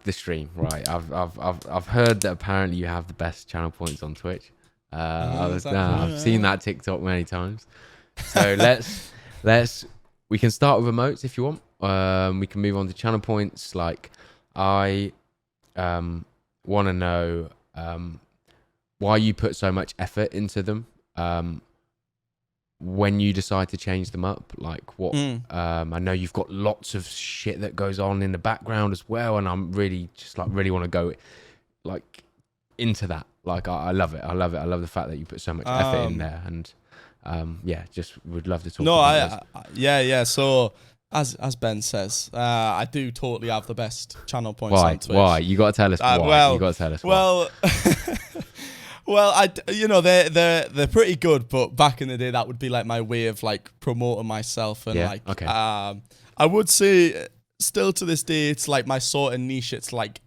the stream, right? I've heard that apparently you have the best channel points on Twitch. I've seen that TikTok many times. So we can start with emotes if you want. We can move on to channel points. Like, I want to know why you put so much effort into them. When you decide to change them up, like what? I know you've got lots of shit that goes on in the background as well, and I'm really want to go like into that. Like I love it. I love the fact that you put so much effort in there, and just would love to talk. Yeah. So as Ben says, I do totally have the best channel points on Twitch. Why? You got to tell us why. You got to tell us why. Well, they're pretty good, but back in the day, that would be like my way of like promoting myself, and I would say still to this day, it's like my sort of niche. It's like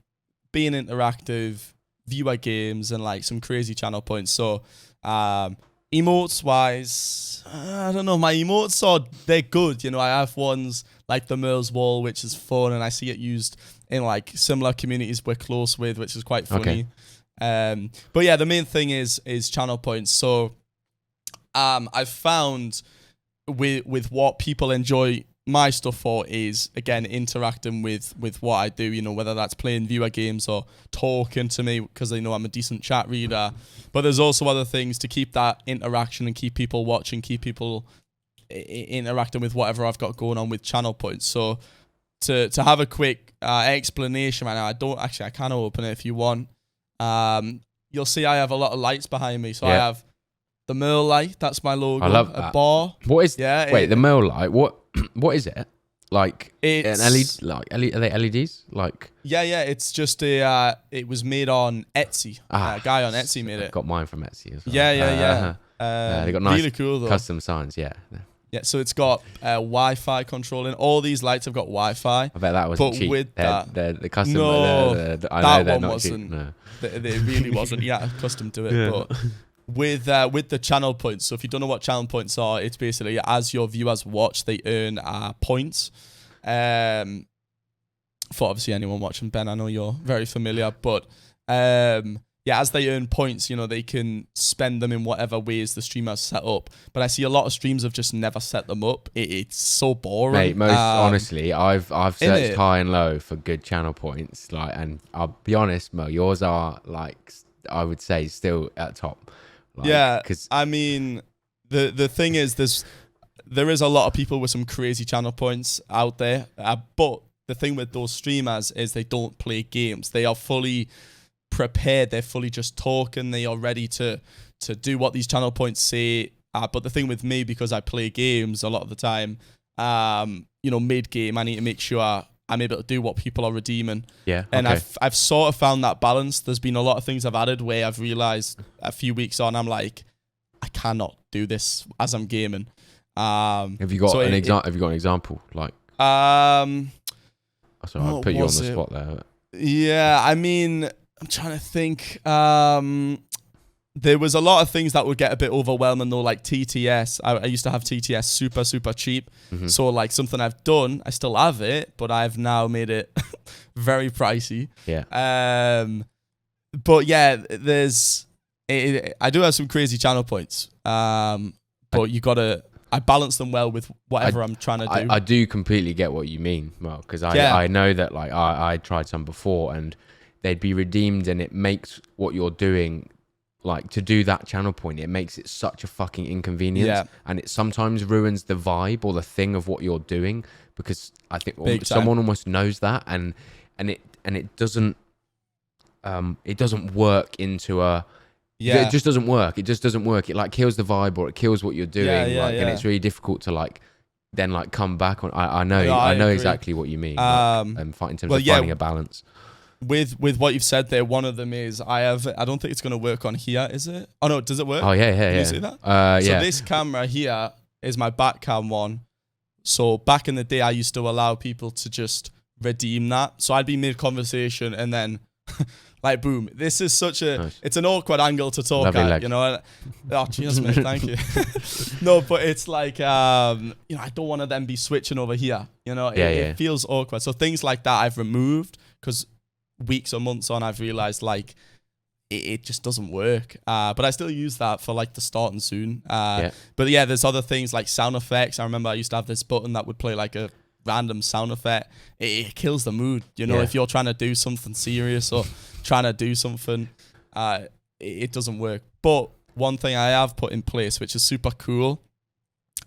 being interactive, viewer games, and like some crazy channel points. So, emotes wise, I don't know. My emotes they're good. You know, I have ones like the Merle's Wall, which is fun, and I see it used in like similar communities we're close with, which is quite funny. Okay. But yeah, the main thing is channel points. So I've found with what people enjoy my stuff for is, again, interacting with what I do, you know, whether that's playing viewer games or talking to me because they know I'm a decent chat reader. But there's also other things to keep that interaction and keep people watching, keep people interacting with whatever I've got going on with channel points. So to have a quick explanation right now, I can open it if you want. You'll see I have a lot of lights behind me. So I have the Merle light. That's my logo. I love that. A bar. What is? Yeah. Wait, the Merle light. What is it? Like an LED? Like are they LEDs? Like yeah. It's just it was made on Etsy. A guy on Etsy made it. I got mine from Etsy as well. Yeah. They got nice really cool though. Custom signs. Yeah. Yeah, so it's got Wi-Fi controlling. All these lights have got Wi-Fi. I bet that wasn't cheap. With the custom. No, that one wasn't. No. It really wasn't. Yeah, accustomed to it. Yeah. But with the channel points. So if you don't know what channel points are, it's basically as your viewers watch, they earn points. For obviously anyone watching, Ben, I know you're very familiar, but as they earn points, you know, they can spend them in whatever ways the streamer's set up. But I see a lot of streams have just never set them up. It's so boring. Mate, honestly, I've searched high and low for good channel points, and I'll be honest, Mo, yours are like, I would say, still at top. Because I mean, the thing is, there is a lot of people with some crazy channel points out there, but the thing with those streamers is they don't play games. They are fully prepared. They're fully just talking. They are ready to do what these channel points say. But the thing with me, because I play games a lot of the time, mid game, I need to make sure I'm able to do what people are redeeming. Yeah. And I've sort of found that balance. There's been a lot of things I've added where I've realized a few weeks on, I'm like, I cannot do this as I'm gaming. Have you got an example? Like, sorry, I'll put you on the spot there. Yeah, I mean, I'm trying to think. There was a lot of things that would get a bit overwhelming though, like TTS. I used to have TTS super, super cheap. Mm-hmm. So like something I've done, I still have it, but I've now made it very pricey. Yeah. But yeah, I do have some crazy channel points. But I balance them well with whatever I'm trying to do. I do completely get what you mean, Mark, because I know that like I tried some before and they'd be redeemed, and it makes what you're doing, like to do that channel point, it makes it such a fucking inconvenience, and it sometimes ruins the vibe or the thing of what you're doing, because I think someone almost knows that, and it doesn't work into a. Yeah. It just doesn't work. It just doesn't work. It like kills the vibe, or it kills what you're doing. And it's really difficult to then come back on. I know exactly what you mean. In terms of finding a balance. With what you've said there, one of them is I don't think it's going to work on here, is it? Oh no, does it work? Oh yeah. Can you see that? So this camera here is my back cam one. So back in the day, I used to allow people to just redeem that. So I'd be mid-conversation and then like, boom, this is such it's an awkward angle to talk Lovely at, leg. you know? Oh, cheers, mate, thank you. No, but it's like, I don't want to then be switching over here, you know? It feels awkward. So things like that I've removed, because weeks or months on, I've realized like it just doesn't work. But I still use that for like the starting soon. But yeah, there's other things like sound effects. I remember I used to have this button that would play like a random sound effect. It kills the mood, you know, if you're trying to do something serious or trying to do something, it doesn't work. But one thing I have put in place, which is super cool,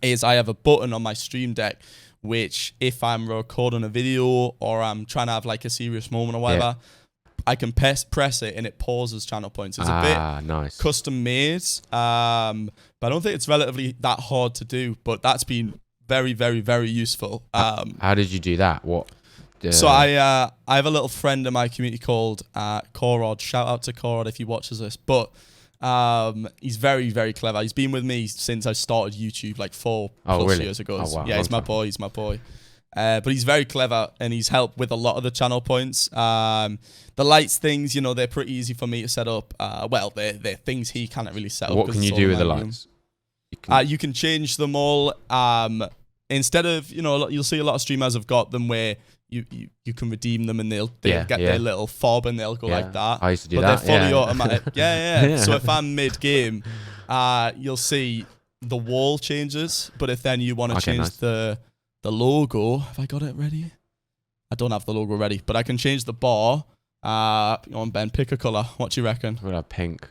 is I have a button on my Stream Deck, which if I'm recording a video or I'm trying to have like a serious moment or whatever, I can press it and it pauses channel points. It's a bit nice. custom made, but I don't think it's relatively that hard to do. But that's been very, very, very useful. How did you do that? What? So I have a little friend in my community called Korod. Shout out to Korod if he watches this. But he's very, very clever. He's been with me since I started YouTube like 4+ years ago. Oh, wow. Yeah, he's my boy. He's my boy. But he's very clever and he's helped with a lot of the channel points. The lights things, you know, they're pretty easy for me to set up. Well, they're things he can't really set up. What can you do with the lights? You can change them all. Instead of, you know, you'll see a lot of streamers have got them where you can redeem them and they'll get their little fob and they'll go like that. I used to do that. But they're fully automatic. Yeah. So if I'm mid-game, you'll see the wall changes. But if then you want to change the logo, have I got it ready? I don't have the logo ready, but I can change the bar. On Ben, pick a colour. What do you reckon? What about pink?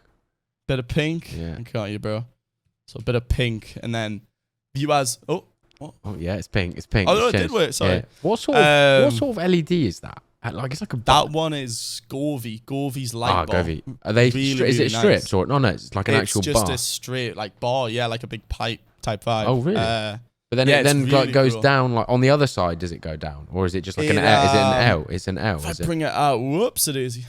Bit of pink? Yeah. Can't you, bro? So a bit of pink and then viewers. Oh yeah, it's pink. It's pink. Oh no, it did work. Sorry. Yeah. What sort of LED is that? Like it's like a. That one is Govee. Govee's light bar. Govee. Are they? Really, is it really strips nice. or no? It's like an actual bar. It's just a straight like bar. Yeah, like a big pipe type vibe. Oh really? But then it really goes down like on the other side. Does it go down or is it just like an L? Is it an L? It's an L. If I bring it out, whoops, it is.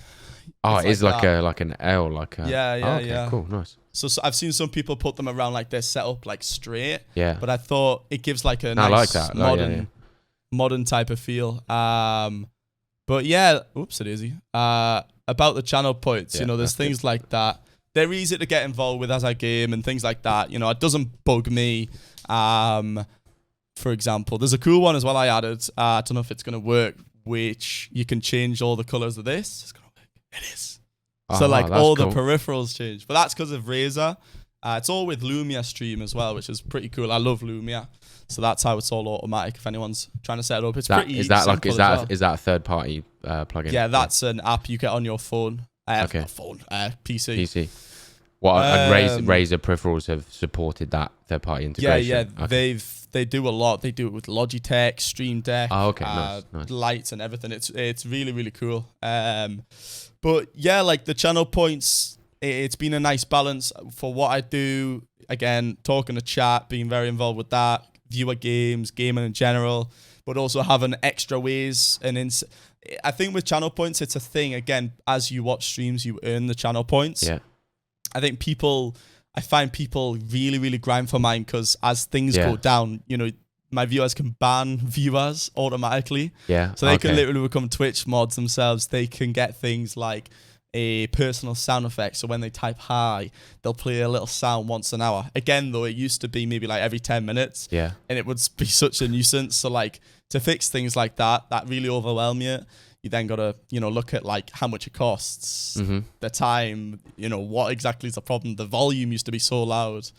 Oh, it is like an L, like a. Yeah. Cool, nice. So I've seen some people put them around like they're set up like straight. Yeah. But I thought it gives like a nice modern type of feel. But yeah, oops, it is. About the channel points, you know, there's things like that. They're easy to get involved with as I game and things like that. You know, it doesn't bug me. For example, there's a cool one as well I added. I don't know if it's going to work, which you can change all the colors of this. It's going to work. It is. So like all the peripherals change. But that's because of Razer. It's all with Lumia Stream as well, which is pretty cool. I love Lumia. So that's how it's all automatic. If anyone's trying to set it up, it's pretty is that simple like is that a third party plugin? Yeah, that's an app you get on your phone. Okay. Not phone, PC. PC. Well, Razer peripherals have supported that third party integration. Yeah. Okay. They do a lot. They do it with Logitech, Stream Deck, nice. lights and everything. It's really, really cool. But yeah, like the channel points, it's been a nice balance for what I do. Again, talking to chat, being very involved with that, viewer games, gaming in general, but also having extra ways. And I think with channel points, it's a thing. Again, as you watch streams, you earn the channel points. Yeah. I find people really, really grind for mine because as things go down, you know, my viewers can ban viewers automatically. Yeah. So they can literally become Twitch mods themselves. They can get things like a personal sound effect. So when they type hi, they'll play a little sound once an hour. Again, though, it used to be maybe like every 10 minutes. Yeah. And it would be such a nuisance. So like to fix things like that really overwhelm you. You then got to, you know, look at like how much it costs, the time, you know, what exactly is the problem. The volume used to be so loud.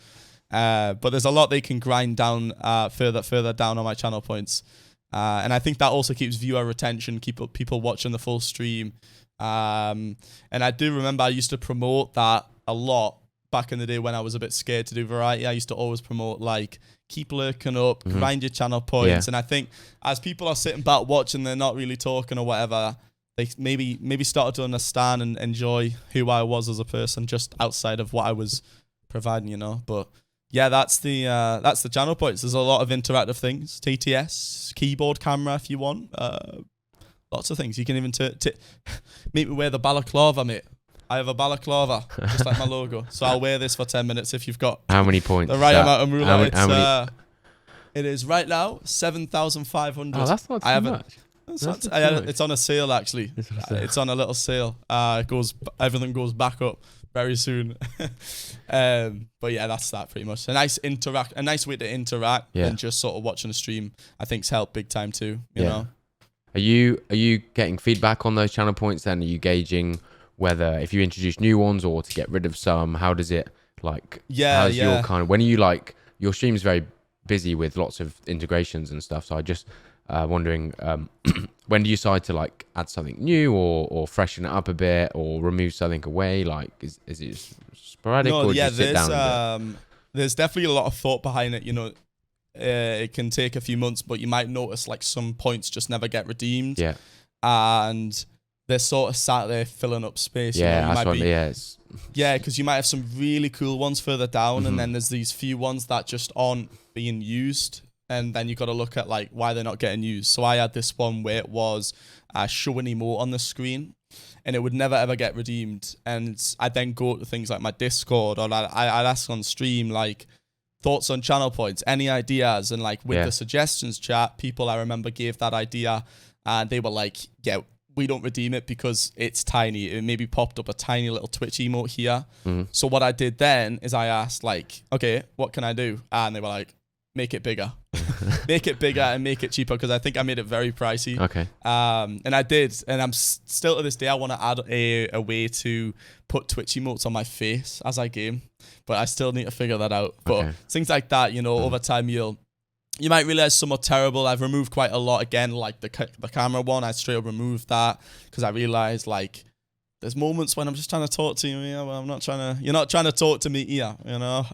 But there's a lot they can grind down further down on my channel points. And I think that also keeps viewer retention, keep people watching the full stream. And I do remember I used to promote that a lot back in the day when I was a bit scared to do variety. I used to always promote like, keep lurking up, grind your channel points. And I think as people are sitting back watching, they're not really talking or whatever, they maybe started to understand and enjoy who I was as a person just outside of what I was providing, you know. But yeah, that's the channel points. There's a lot of interactive things. TTS, keyboard camera if you want. Lots of things. You can even make me wear the balaclava, mate. I have a balaclava, just like my logo. So I'll wear this for 10 minutes if you've got how many points? The right amount of moolah. How many? It is right now 7,500. Oh, that's not too much. It's on a sale actually. It's on a little sale. Everything goes back up very soon. But yeah, that's that pretty much. A nice way to interact and just sort of watching a stream. I think's helped big time too. You know. Are you getting feedback on those channel points then? Are you gauging whether if you introduce new ones or to get rid of some? How does it like? How's your kind of, when are you like, your stream's very busy with lots of integrations and stuff. So I just wondering when do you decide to like add something new or freshen it up a bit or remove something away? Like is it sporadic or yeah, just sit down there's definitely a lot of thought behind it. You know, it can take a few months, but you might notice like some points just never get redeemed. Yeah. And they're sort of sat there filling up space. Yeah, you know, yeah, because you might have some really cool ones further down, and then there's these few ones that just aren't being used, and then you got to look at like why they're not getting used. So I had this one where it was show an emote on the screen, and it would never ever get redeemed. And I'd then go to things like my Discord, or I'd ask on stream like thoughts on channel points, any ideas, and like with the suggestions chat, people I remember gave that idea, and they were like, yeah, we don't redeem it because it's tiny. It maybe popped up a tiny little Twitch emote here. So what I did then is I asked like, okay, what can I do? And they were like, make it bigger. Make it bigger and make it cheaper, because I think I made it very pricey. Okay. And I did, and I'm still to this day, I want to add a way to put Twitch emotes on my face as I game, but I still need to figure that out. But things like that, you know, over time you might realize some are terrible. I've removed quite a lot. Again, like the camera one, I straight up removed that because I realized like there's moments when I'm just trying to talk to you. Yeah, well, you're not trying to talk to me here, you know?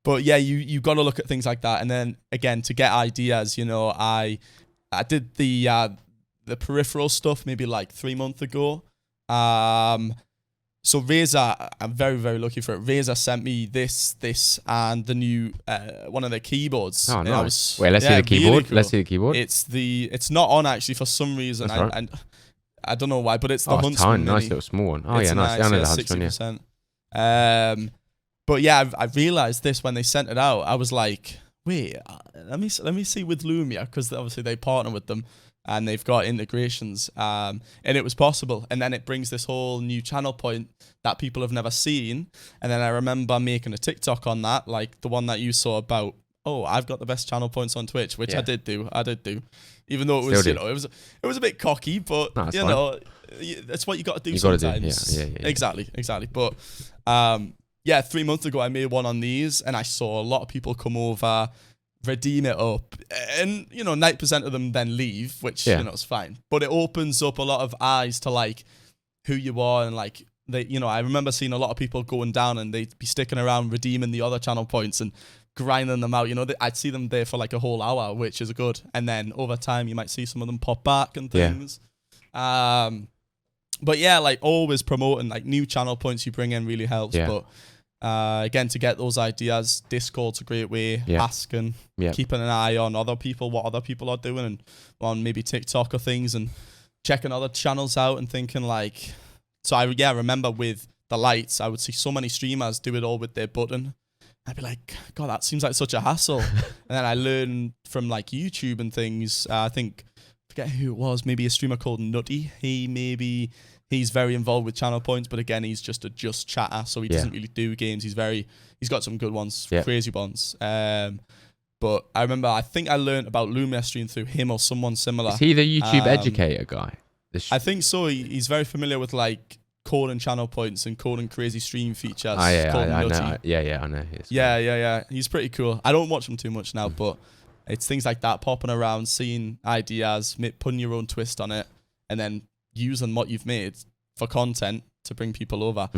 But yeah, you got to look at things like that. And then again, to get ideas, you know, I did the peripheral stuff maybe like 3 months ago. So Razer, I'm very, very lucky for it. Razer sent me this, and the new one of their keyboards. Oh, nice. Wait, let's see the keyboard. Really cool. Let's see the keyboard. It's not on actually for some reason. Right. And I don't know why, but it's the Huntsman. It's tiny, nice little small one. Oh it's nice. I know the Huntsman. 60%. But yeah, I realized this when they sent it out. I was like, wait, let me see with Lumia, because obviously they partner with them. And they've got integrations, and it was possible. And then it brings this whole new channel point that people have never seen. And then I remember making a TikTok on that, like the one that you saw about, oh, I've got the best channel points on Twitch, which I did do. Even though it was, you know, it was a bit cocky, but you know, that's what you got to do sometimes. Yeah. Exactly. But yeah, 3 months ago I made one on these, and I saw a lot of people come over, redeem it up, and you know 90% of them then leave, which you know is fine, but it opens up a lot of eyes to like who you are. And like they, you know, I remember seeing a lot of people going down and they'd be sticking around redeeming the other channel points and grinding them out, you know. I'd see them there for like a whole hour, which is good, and then over time you might see some of them pop back and things. But yeah, like always promoting like new channel points you bring in really helps. But again, to get those ideas, Discord's a great way. Asking, keeping an eye on other people, what other people are doing, and on maybe TikTok or things, and checking other channels out and thinking like. So I remember with the lights, I would see so many streamers do it all with their button. I'd be like, God, that seems like such a hassle. And then I learned from like YouTube and things. I forget who it was. Maybe a streamer called Nutty. He's very involved with channel points, but again, he's just a chatter, so he doesn't really do games. He's got some good ones, crazy ones. But I remember, I think I learned about Lumia Stream through him or someone similar. Is he the YouTube educator guy? I think so. He's very familiar with like code and channel points and code and crazy stream features. I know. I know. Yeah. He's pretty cool. I don't watch him too much now, but it's things like that, popping around, seeing ideas, putting your own twist on it, and then using what you've made for content to bring people over.